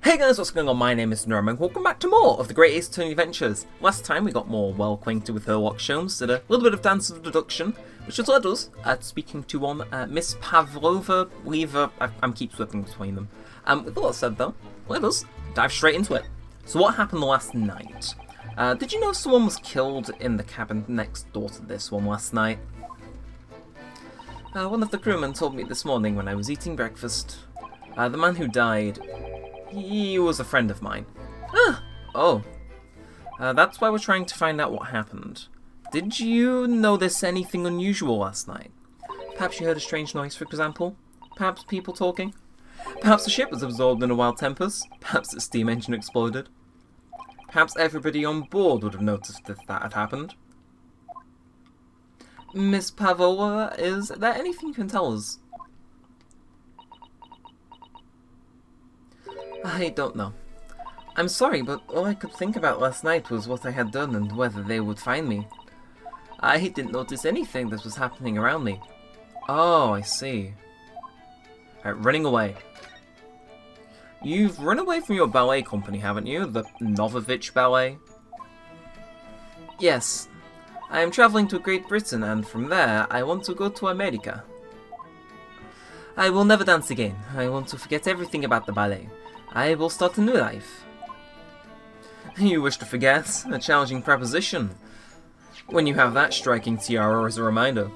Hey guys, what's going on? My name is Neremik. Welcome back to more of the Great Ace Attorney Adventures. Last time we got more well acquainted with Sherlock Holmes, did a little bit of dance of deduction, which has led us speaking to one Miss Pavlova Weaver. I'm keep slipping between them. With all that said though, let us dive straight into it. So what happened last night? Did you know someone was killed in the cabin next door to this one last night? One of the crewmen told me this morning when I was eating breakfast. The man who died, he was a friend of mine. That's why we're trying to find out what happened. Did you notice anything unusual last night? Perhaps you heard a strange noise, for example? Perhaps people talking? Perhaps the ship was absorbed in a wild tempest? Perhaps the steam engine exploded? Perhaps everybody on board would have noticed if that had happened? Miss Pavlova, is there anything you can tell us? I don't know. I'm sorry, but all I could think about last night was what I had done and whether they would find me. I didn't notice anything that was happening around me. Oh, I see. Alright, running away. You've run away from your ballet company, haven't you? The Novovich Ballet? Yes. I am traveling to Great Britain, and from there, I want to go to America. I will never dance again. I want to forget everything about the ballet. I will start a new life. You wish to forget? A challenging proposition. When you have that striking tiara as a reminder.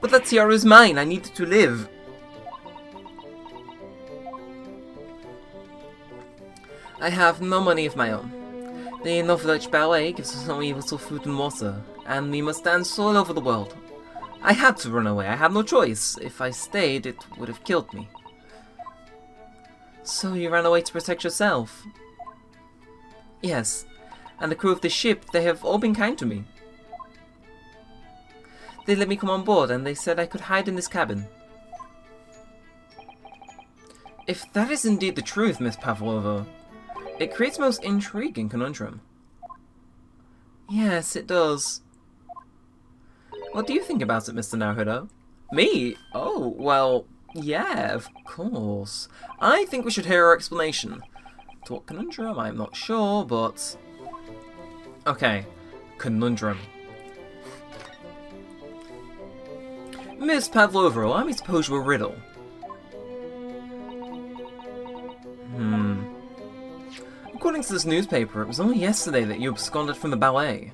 But that tiara is mine, I need to live. I have no money of my own. The Novovich Ballet gives us only little food and water, and we must dance all over the world. I had to run away, I had no choice. If I stayed, it would have killed me. So you ran away to protect yourself? Yes, and the crew of the ship, they have all been kind to me. They let me come on board and they said I could hide in this cabin. If that is indeed the truth, Miss Pavlova, it creates a most intriguing conundrum. Yes, it does. What do you think about it, Mr. Naruto? Me? Oh, well, yeah, of course. I think we should hear her explanation. To what conundrum? I'm not sure, but... Okay, conundrum. Miss Pavlova, allow me to pose you a riddle. According to this newspaper, it was only yesterday that you absconded from the ballet.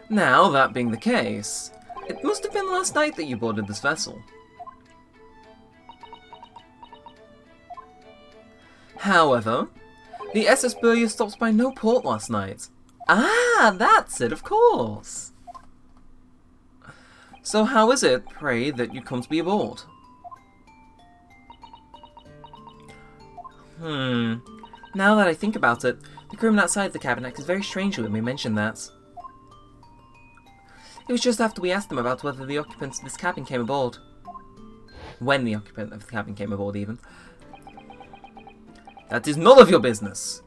Now, that being the case, it must have been last night that you boarded this vessel. However, the SS Burya stopped by no port last night. Ah, that's it, of course. So how is it, pray, that you come to be aboard? Now that I think about it, the crewman outside the cabin acted very strangely when we mentioned that. It was just after we asked them about whether the occupants of this cabin came aboard. When the occupant of the cabin came aboard, even. That is none of your business!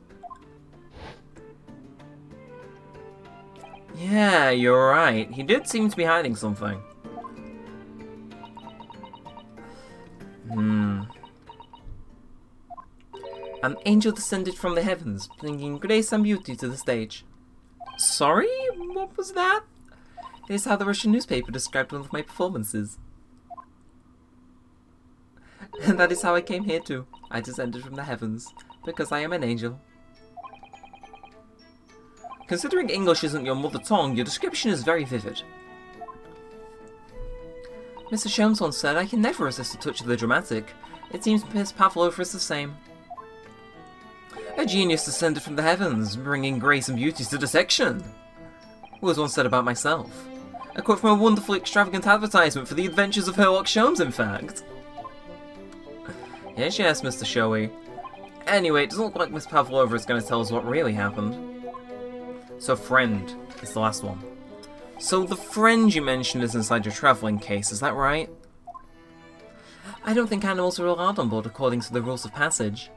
Yeah, you're right. He did seem to be hiding something. An angel descended from the heavens, bringing grace and beauty to the stage. Sorry? What was that? It is how the Russian newspaper described one of my performances. And that is how I came here too. I descended from the heavens, because I am an angel. Considering English isn't your mother tongue, your description is very vivid. Mr. Sholmes once said, I can never resist a touch of the dramatic. It seems Miss Pavlova is the same. A genius descended from the heavens, bringing grace and beauty to the section. Was once said about myself. A quote from a wonderfully extravagant advertisement for the adventures of Sherlock Holmes, in fact. Yes, Mr. Showy. Anyway, it doesn't look like Miss Pavlova is going to tell us what really happened. So, friend is the last one. So, the friend you mentioned is inside your travelling case, is that right? I don't think animals are allowed on board according to the rules of passage.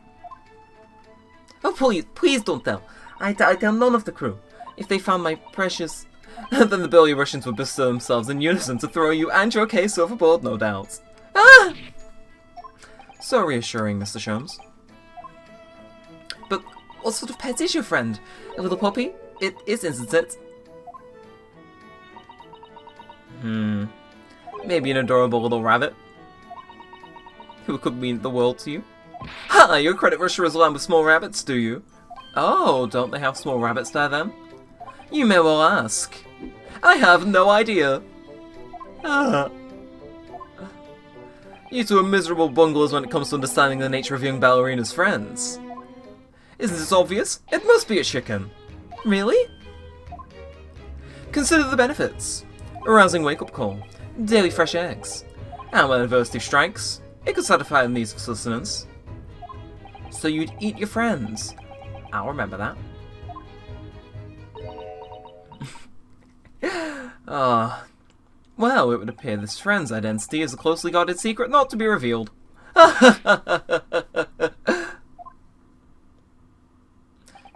Oh, please don't tell. I tell none of the crew. If they found my precious... then the burly Russians would bestir themselves in unison to throw you and your case overboard, no doubt. Ah! So reassuring, Mr. Sholmes. What sort of pet is your friend? A little puppy? It is, isn't it? Maybe an adorable little rabbit. Who could mean the world to you? Ha! Your credit rusher is lined with small rabbits, do you? Oh, don't they have small rabbits there then? You may well ask. I have no idea. Ah. You two are miserable bunglers when it comes to understanding the nature of young ballerina's friends. Isn't this obvious? It must be a chicken. Really? Consider the benefits. A rousing wake-up call, daily fresh eggs, and when adversity strikes, it could satisfy the needs of sustenance. So you'd eat your friends. I'll remember that. Well, it would appear this friend's identity is a closely guarded secret not to be revealed.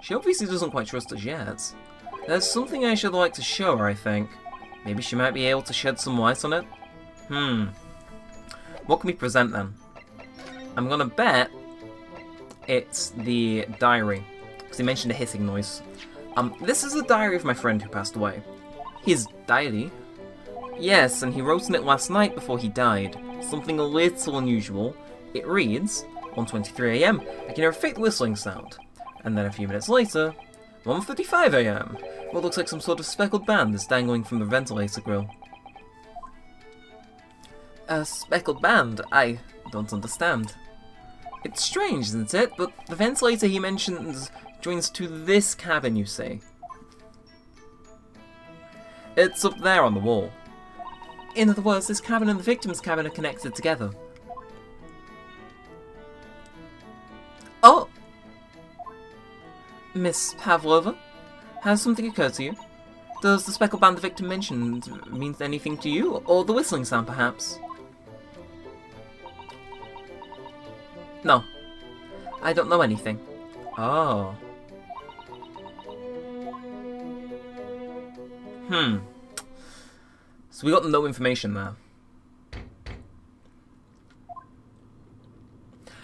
She obviously doesn't quite trust us yet. There's something I should like to show her, I think. Maybe she might be able to shed some light on it? What can we present then? I'm gonna bet it's the diary, because he mentioned a hissing noise. This is the diary of my friend who passed away. His diary? Yes, and he wrote in it last night before he died. Something a little unusual. It reads, 1:23 AM, I can hear a faint whistling sound. And then a few minutes later, 1:35 AM, what looks like some sort of speckled band is dangling from the ventilator grill. A speckled band? I don't understand. It's strange, isn't it? But the ventilator he mentions joins to this cabin, you see. It's up there on the wall. In other words, this cabin and the victim's cabin are connected together. Oh! Miss Pavlova? Has something occurred to you? Does the speckled band the victim mentioned mean anything to you? Or the whistling sound, perhaps? No. I don't know anything. Oh. So we got no information there.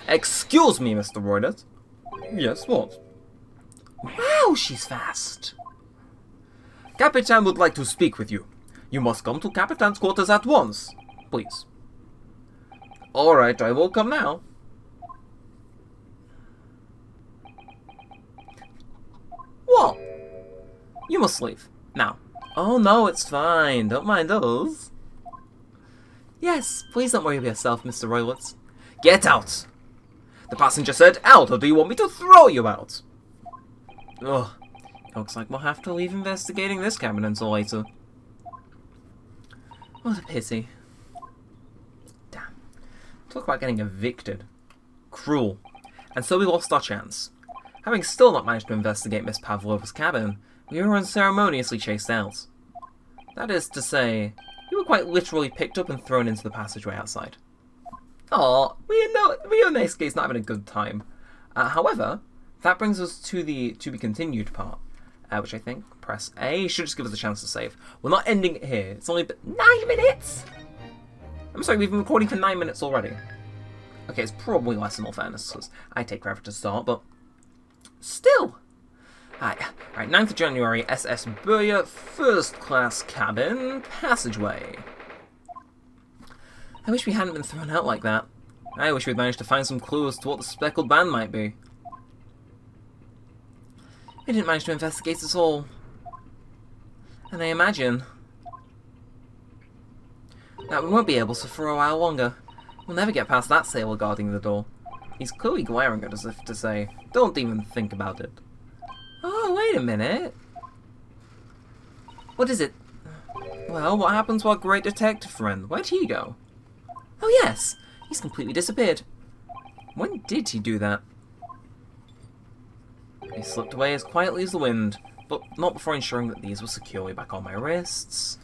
Excuse me, Mr. Roydert. Yes, what? Wow, she's fast. Capitan would like to speak with you. You must come to Capitan's quarters at once. Please. Alright, I will come now. What? You must leave. Now. Oh no, it's fine. Don't mind us. Yes, please don't worry about yourself, Mr. Roylitz. Get out! The passenger said out, or do you want me to throw you out? Ugh. Looks like we'll have to leave investigating this cabin until later. What a pity. Damn. Talk about getting evicted. Cruel. And so we lost our chance. Having still not managed to investigate Miss Pavlova's cabin, we were unceremoniously chased out. That is to say, we were quite literally picked up and thrown into the passageway outside. Aw, we are in this case not having a good time. However, that brings us to the to be continued part, which I think, press A, should just give us a chance to save. We're not ending it here, it's only been 9 minutes! I'm sorry, we've been recording for 9 minutes already. Okay, it's probably less in all fairness, because I take forever to start, but still! Alright, 9th of January, SS Burya, first class cabin, passageway. I wish we hadn't been thrown out like that. I wish we'd managed to find some clue as to what the speckled band might be. We didn't manage to investigate at all. And I imagine that we won't be able to for a while longer. We'll never get past that sailor guarding the door. He's clearly glaring at us as if to say, don't even think about it. Oh, wait a minute. What is it? Well, what happened to our great detective friend? Where'd he go? Oh yes, he's completely disappeared. When did he do that? He slipped away as quietly as the wind, but not before ensuring that these were securely back on my wrists.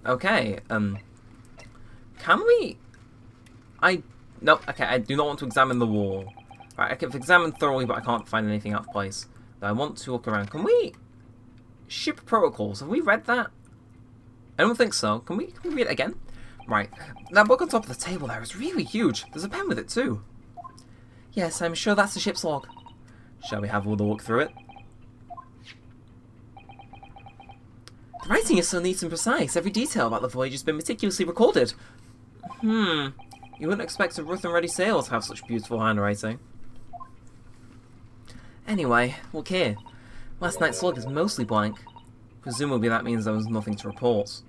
Okay, can we... No, okay, I do not want to examine the wall. Right, I can examine thoroughly, but I can't find anything out of place. But I want to look around. Can we... Ship Protocols, have we read that? I don't think so. Can we read it again? Right, that book on top of the table there is really huge. There's a pen with it too. Yes, I'm sure that's the ship's log. Shall we have a look through it? The writing is so neat and precise. Every detail about the voyage has been meticulously recorded. You wouldn't expect a rough and ready sailor to have such beautiful handwriting. Anyway, look here. Last night's log is mostly blank. Presumably that means there was nothing to report.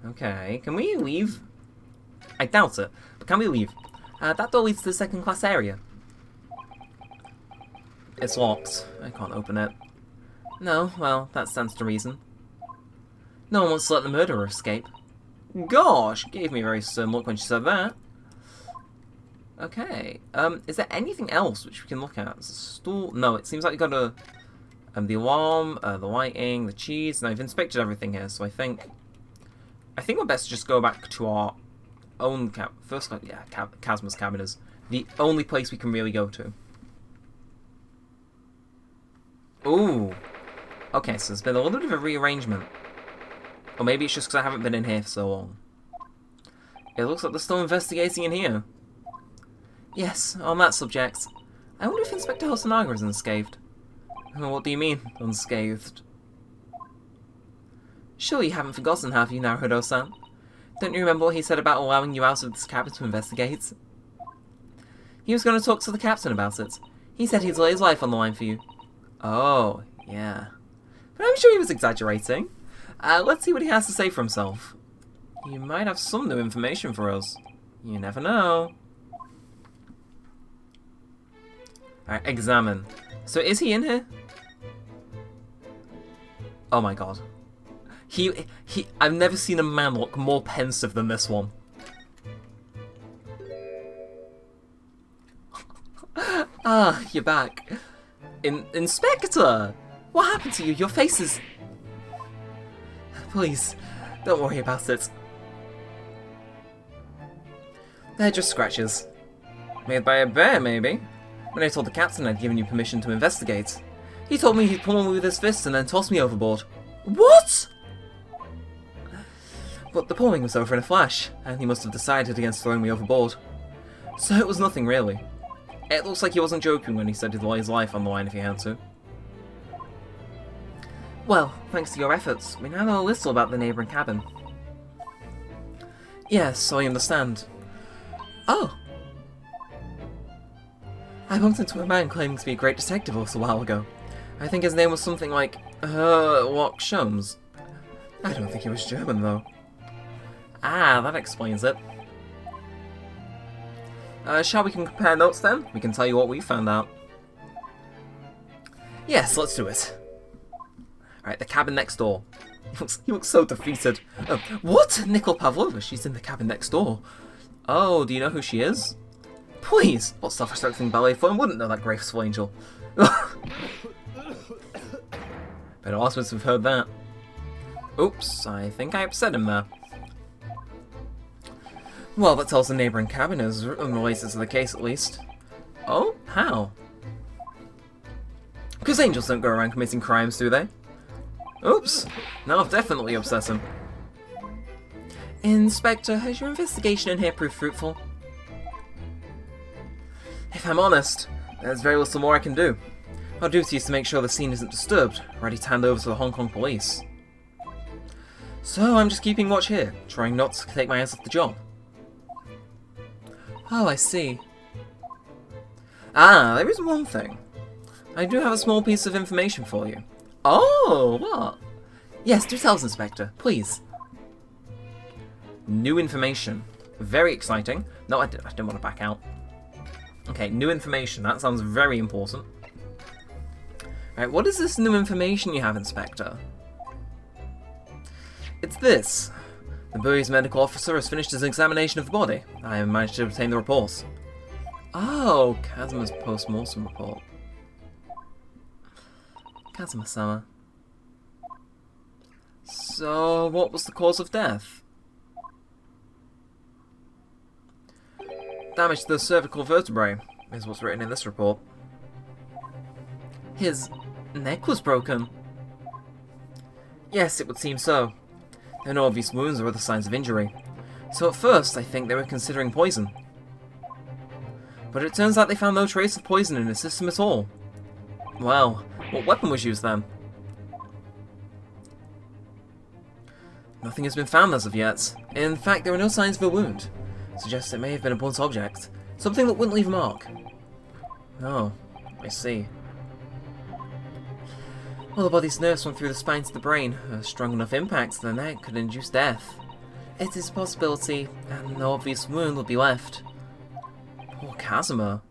Okay, can we leave? I doubt it, but can we leave? That door leads to the second class area. It's locked. I can't open it. No, well, that stands to reason. No one wants to let the murderer escape. Gosh, gave me a very stern look when she said that. Okay, is there anything else which we can look at? Is a stool? No, it seems like we got the alarm, the lighting, the cheese, and I've inspected everything here, so I think we're best to just go back to our own Kazma's cabin is the only place we can really go to. Ooh. Okay, so there's been a little bit of a rearrangement. Or maybe it's just because I haven't been in here for so long. It looks like they're still investigating in here. Yes, on that subject. I wonder if Inspector Hosonaga is unscathed. What do you mean, unscathed? Surely you haven't forgotten, have you, Naruhodo-san? Don't you remember what he said about allowing you out of this cabin to investigate? He was going to talk to the captain about it. He said he'd lay his life on the line for you. Oh, yeah. But I'm sure he was exaggerating. Let's see what he has to say for himself. He might have some new information for us. You never know. Alright, examine. So is he in here? Oh my god. I've never seen a man look more pensive than this one. Ah, you're back. Inspector! What happened to you? Your face is... Please, don't worry about it. They're just scratches. Made by a bear, maybe? When I told the captain I'd given you permission to investigate, he told me he'd pummel me with his fist and then toss me overboard. What?! But the pulling was over in a flash, and he must have decided against throwing me overboard. So it was nothing really. It looks like he wasn't joking when he said he'd lay his life on the line if he had to. Well, thanks to your efforts, we now know a little about the neighbouring cabin. Yes, I understand. Oh! I bumped into a man claiming to be a great detective a little while ago. I think his name was something like, Lock Shomes. I don't think he was German, though. Ah, that explains it. Shall we compare notes then? We can tell you what we found out. Yes, let's do it. Alright, the cabin next door. He looks so defeated. What? Nicole Pavlova, she's in the cabin next door. Oh, do you know who she is? Please! What self-respecting ballet firm wouldn't know that graceful angel? Better ask us if we've heard that. Oops, I think I upset him there. Well, that tells the neighbouring cabin is related to the case at least. Oh? How? Because angels don't go around committing crimes, do they? Oops! Now I've definitely upset him. Inspector, has your investigation in here proved fruitful? If I'm honest, there's very little more I can do. Our duty is to make sure the scene isn't disturbed, ready to hand over to the Hong Kong police. So I'm just keeping watch here, trying not to take my hands off the job. Oh, I see. Ah, there is one thing. I do have a small piece of information for you. Oh, what? Yes, do tell us, Inspector, please. New information. Very exciting. No, I don't want to back out. Okay, new information. That sounds very important. Alright, what is this new information you have, Inspector? It's this. The Bury's medical officer has finished his examination of the body. I have managed to obtain the report. Oh, Kazma's post-mortem report. Kazuma-sama. So, what was the cause of death? Damage to the cervical vertebrae is what's written in this report. His neck was broken. Yes, it would seem so. There are no obvious wounds or other signs of injury. So at first, I think they were considering poison. But it turns out they found no trace of poison in his system at all. Well, what weapon was used then? Nothing has been found as of yet. In fact, there are no signs of a wound. Suggests it may have been a blunt object. Something that wouldn't leave a mark. Oh, I see. Well, the body's nerves went through the spine to the brain. A strong enough impact to the neck could induce death. It is a possibility, and no obvious wound will be left. Poor Kazuma.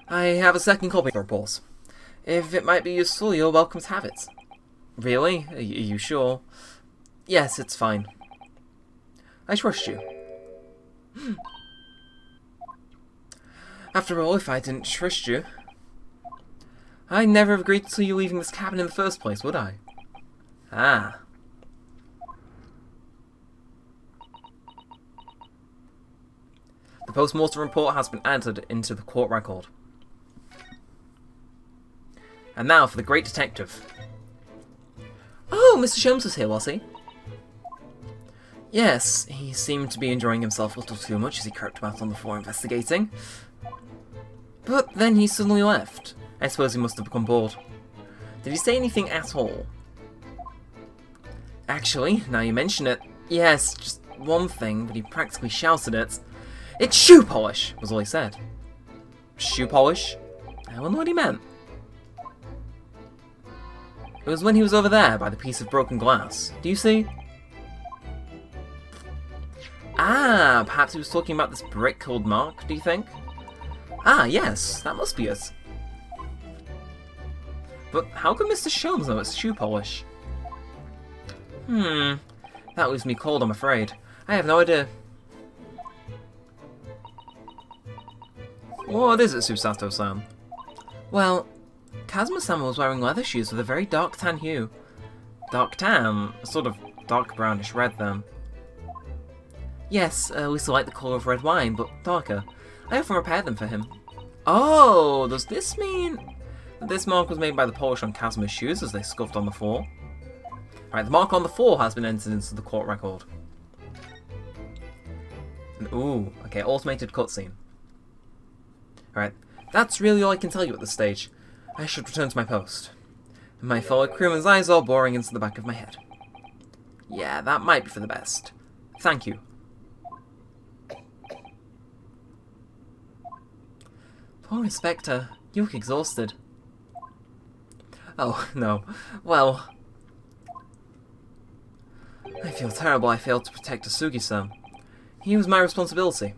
I have a second copy of the report. If it might be useful, you're welcome to have it. Really? Are you sure? Yes, it's fine. I trust you. After all, if I didn't trust you, I'd never have agreed to you leaving this cabin in the first place, would I? Ah. The post-mortem report has been added into the court record. And now for the great detective. Oh, Mr. Sholmes was here, was he? Yes, he seemed to be enjoying himself a little too much as he crept about on the floor investigating. But then he suddenly left. I suppose he must have become bored. Did he say anything at all? Actually, now you mention it, yes, just one thing, but he practically shouted it. It's shoe polish, was all he said. Shoe polish? I wonder what he meant. It was when he was over there by the piece of broken glass. Do you see? Ah, perhaps he was talking about this brick called Mark, do you think? Ah, yes, that must be it. But how could Mr. Sholmes know it's shoe polish? That leaves me cold, I'm afraid. I have no idea. What is it, Susato-san? Well, Kazuma-sama was wearing leather shoes with a very dark tan hue. Dark tan? A sort of dark brownish red then. Yes, we used to like the colour of red wine, but darker. I often repaired them for him. Oh, does this mean that this mark was made by the polish on Kazuma's shoes as they scuffed on the floor? Right, the mark on the floor has been entered into the court record. And, ooh, okay, automated cutscene. Alright, that's really all I can tell you at this stage. I should return to my post. And my fellow crewman's eyes are boring into the back of my head. Yeah, that might be for the best. Thank you. Poor Inspector, you look exhausted. Oh, no. Well, I feel terrible I failed to protect Asugi-san. He was my responsibility.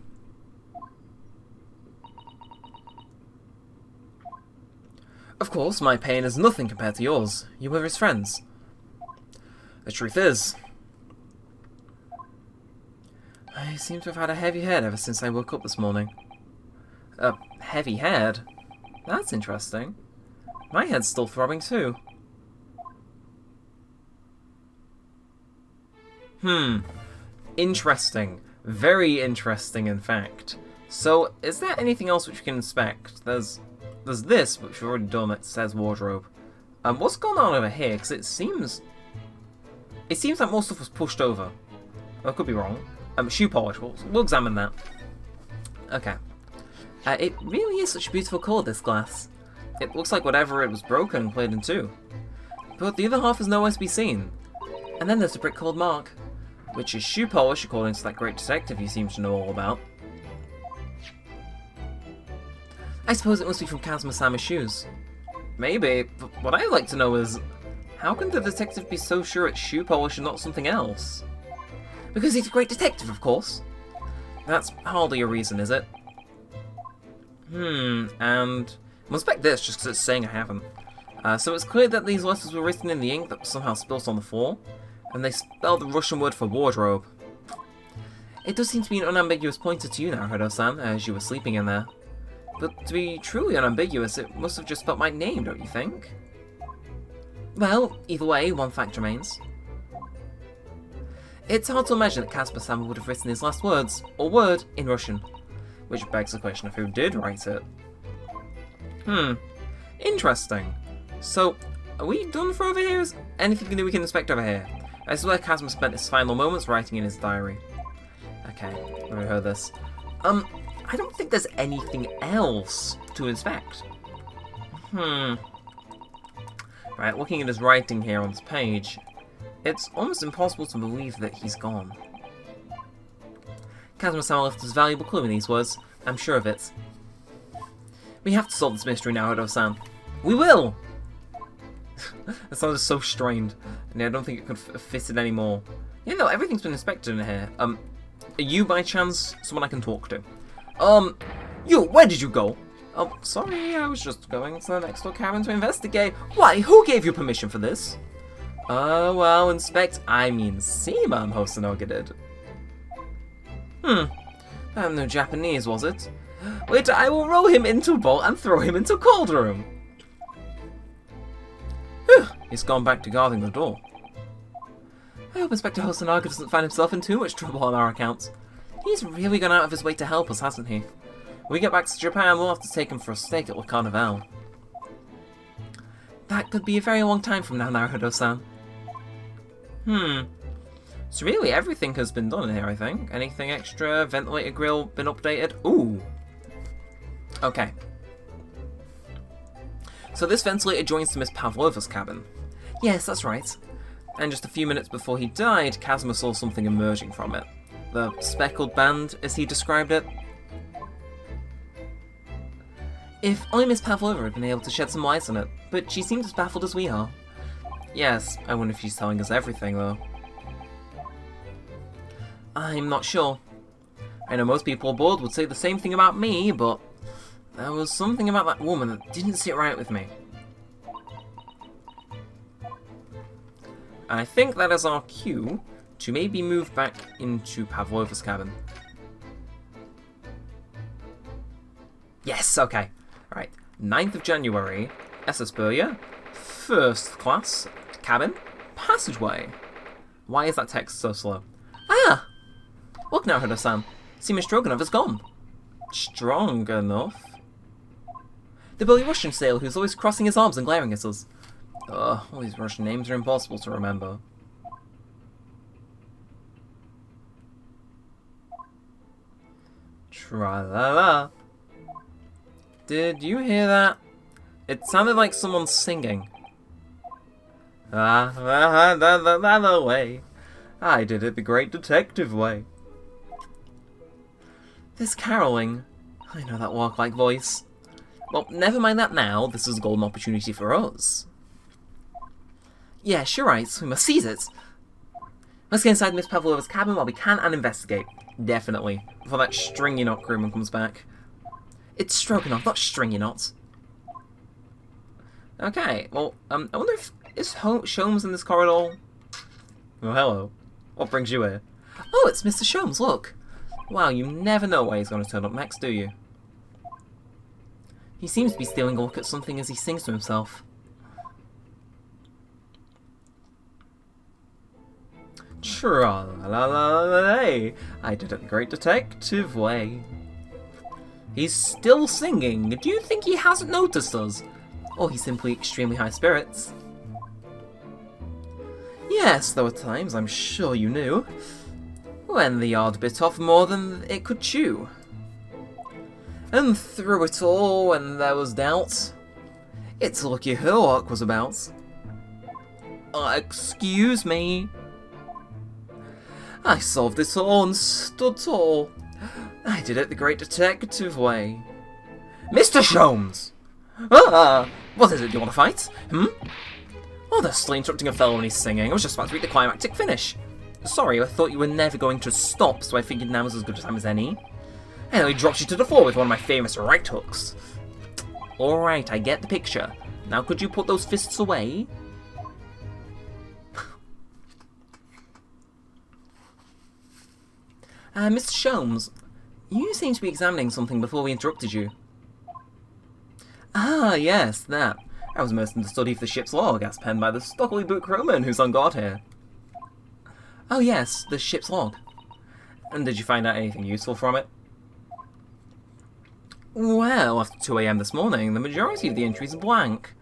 Of course, my pain is nothing compared to yours. You were his friends. The truth is, I seem to have had a heavy head ever since I woke up this morning. A heavy head? That's interesting. My head's still throbbing too. Interesting. Very interesting, in fact. So, is there anything else which we can inspect? There's this, which we've already done, that says wardrobe. What's going on over here? Because it seems like more stuff was pushed over. I could be wrong. Shoe polish. We'll examine that. Okay. It really is such a beautiful colour, this glass. It looks like whatever it was broken and played in two. But the other half is nowhere to be seen. And then there's a brick called Mark, which is shoe polish according to that great detective you seem to know all about. I suppose it must be from Kazuma-sama's shoes. Maybe, but what I'd like to know is, how can the detective be so sure it's shoe polish and not something else? Because he's a great detective, of course. That's hardly a reason, is it? And we'll inspect this just because it's saying I haven't. So it's clear that these letters were written in the ink that was somehow spilt on the floor, and they spelled the Russian word for wardrobe. It does seem to be an unambiguous pointer to you now, Hodo-san, as you were sleeping in there. But to be truly unambiguous, it must have just spelt my name, don't you think? Well, either way, one fact remains. It's hard to imagine that Kazuma-sama would have written his last words, or word, in Russian. Which begs the question of who did write it. Interesting. So, are we done for over here? Is anything that we can inspect over here? This is where Kazuma spent his final moments writing in his diary. Okay, we heard this. I don't think there's anything else to inspect. Right, looking at his writing here on this page, it's almost impossible to believe that he's gone. Kazuma-sama left us a valuable clue in these words. I'm sure of it. We have to solve this mystery now, Hodo-san. We will! That sounded so strained. And I don't think it could fit it anymore. Yeah, no, everything's been inspected in here. Are you, by chance, someone I can talk to? You, where did you go? Oh, sorry, I was just going to the next door cabin to investigate. Why, who gave you permission for this? Well, I mean see, Ma'am Hosonaga did. No Japanese, was it? Wait, I will roll him into a bowl and throw him into a cold room. Whew, he's gone back to guarding the door. I hope Inspector Hosonaga doesn't find himself in too much trouble on our account. He's really gone out of his way to help us, hasn't he? When we get back to Japan, we'll have to take him for a steak at Le Carnival. That could be a very long time from now, Naruto-san. So really, everything has been done in here, I think. Anything extra? Ventilator grill been updated? Ooh! Okay. So this ventilator joins to Miss Pavlova's cabin. Yes, that's right. And just a few minutes before he died, Kazuma saw something emerging from it. The speckled band, as he described it. If only Miss Pavlova had been able to shed some light on it, but she seemed as baffled as we are. Yes, I wonder if she's telling us everything, though. I'm not sure. I know most people aboard would say the same thing about me, but there was something about that woman that didn't sit right with me. And I think that is our cue to maybe move back into Pavlova's cabin. Yes, okay. Right, 9th of January, SS Burya, first class, cabin, passageway. Why is that text so slow? Ah! Look now, Hodo-san. Seaman Stroganov is gone. Strong enough? The Belarusian sailor who's always crossing his arms and glaring at us. Ugh, all these Russian names are impossible to remember. Tra-la-la. Did you hear that? It sounded like someone singing. The way. I did it the great detective way. This caroling. I know that walk-like voice. Well, never mind that now. This is a golden opportunity for us. Yes, you're right. We must seize it. Let's get inside Miss Pavlova's cabin while we can and investigate. Definitely. Before that stringy knot crewman comes back. It's Stroganoff, not stringy knots. Okay, well, I wonder if... Is Sholmes in this corridor? Oh, hello. What brings you here? Oh, it's Mr. Sholmes, look. Wow, you never know where he's going to turn up next, do you? He seems to be stealing a look at something as he sings to himself. Tra-la-la-la-lay, I did it the great detective way. He's still singing. Do you think he hasn't noticed us? Or he's simply extremely high spirits? Yes, there were times, I'm sure you knew, when the yard bit off more than it could chew. And through it all, when there was doubt, it's lucky her work was about. Excuse me. I solved it all and stood tall. I did it the great detective way. Mr. Sholmes! What is it, you want to fight? Oh, they're still interrupting a fellow when he's singing. I was just about to read the climactic finish. Sorry, I thought you were never going to stop, so I figured now was as good a time as any. And then he drops you to the floor with one of my famous right hooks. Alright, I get the picture. Now could you put those fists away? Mr. Sholmes, you seem to be examining something before we interrupted you. Ah, yes, that. I was immersed in the study of the ship's log, as penned by the stockily boot crewman who's on guard here. Oh yes, the ship's log. And did you find out anything useful from it? Well, after 2 AM this morning, the majority of the entries are blank.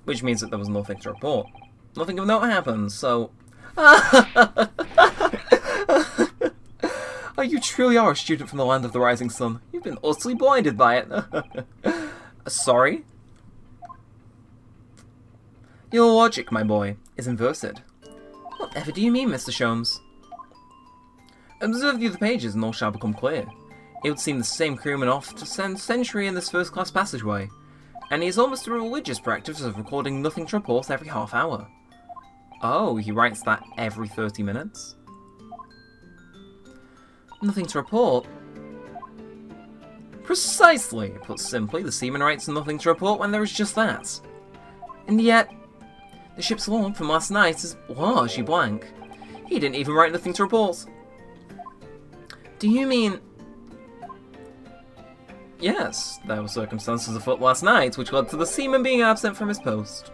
Which means that there was nothing to report. Nothing of note happened, so... I You truly are a student from the land of the rising sun. You've been utterly blinded by it. Sorry? Your logic, my boy, is inverted. Whatever do you mean, Mr. Sholmes? Observe the other pages and all shall become clear. It would seem the same crewman off to spend century in this first-class passageway, and he has almost a religious practice of recording nothing to report every half hour. Oh, he writes that every 30 minutes? Nothing to report? Precisely! Put simply, the seaman writes nothing to report when there is just that. And yet, the ship's log from last night is largely blank. He didn't even write nothing to report. Do you mean... Yes, there were circumstances afoot last night which led to the seaman being absent from his post.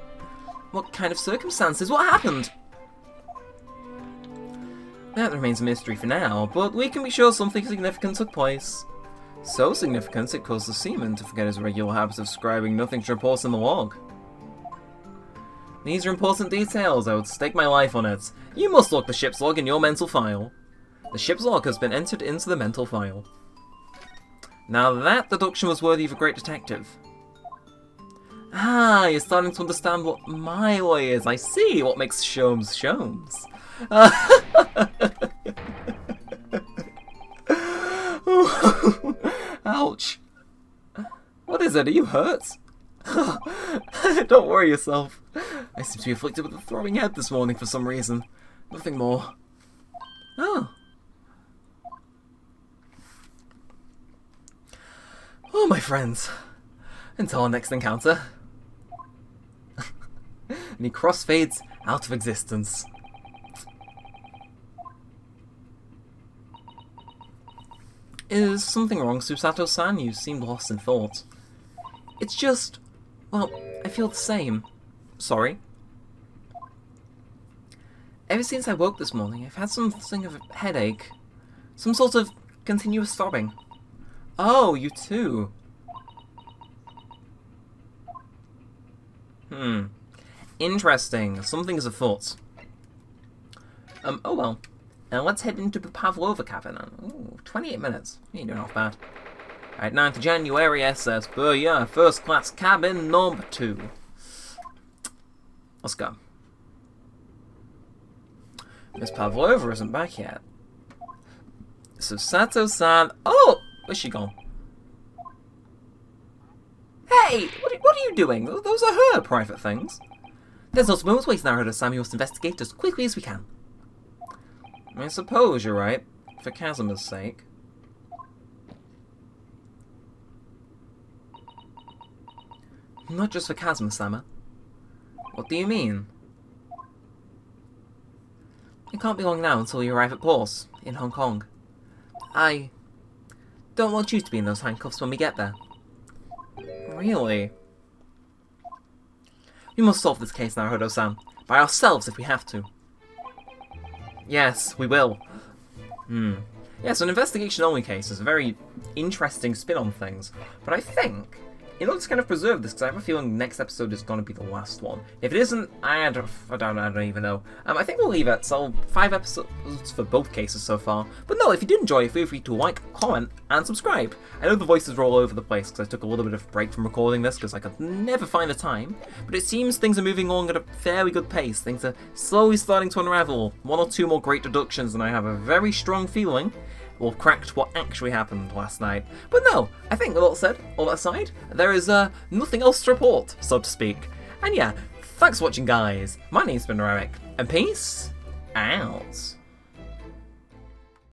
What kind of circumstances? What happened? That remains a mystery for now, but we can be sure something significant took place. So significant it caused the seaman to forget his regular habit of scribing nothing to report in the log. These are important details, I would stake my life on it. You must log the ship's log in your mental file. The ship's log has been entered into the mental file. Now that deduction was worthy of a great detective. Ah, you're starting to understand what my way is. I see what makes Sholmes Sholmes. Ouch. What is it? Are you hurt? Don't worry yourself. I seem to be afflicted with a throbbing head this morning for some reason. Nothing more. Oh. Oh, my friends. Until our next encounter. And he crossfades out of existence. Is something wrong, Susato-san? You seemed lost in thought. It's just... well, I feel the same. Sorry. Ever since I woke this morning, I've had something of a headache. Some sort of continuous throbbing. Oh, you too. Interesting. Something's afoot. Oh well. Now let's head into the Pavlova cabin. Ooh, 28 minutes. You ain't doing half bad. Alright, 9th of January, SS Burya, first class cabin number 2. Let's go. Miss Pavlova isn't back yet. Susato-san. Oh! Where's she gone? Hey! What are you doing? Those are her private things. There's not a moment's wasting our Sam. We must investigate as quickly as we can. I suppose you're right. For Kazuma's sake. Not just for Kazuma-sama. What do you mean? It can't be long now until we arrive at port in Hong Kong. I don't want you to be in those handcuffs when we get there. Really? We must solve this case now, Hodo-san. By ourselves if we have to. Yes, we will. Yes, an investigation-only case is a very interesting spin on things. But I think, in order to kind of preserve this, because I have a feeling the next episode is going to be the last one. If it isn't, I don't even know. I think we'll leave it. So 5 episodes for both cases so far. But no, if you did enjoy it, feel free to like, comment, and subscribe. I know the voices were all over the place because I took a little bit of a break from recording this because I could never find the time. But it seems things are moving along at a fairly good pace. Things are slowly starting to unravel. 1 or 2 more great deductions, and I have a very strong feeling we'll cracked what actually happened last night. But no, I think all that aside, there is nothing else to report, so to speak. And yeah, thanks for watching, guys. My name's been Neremik, and peace out.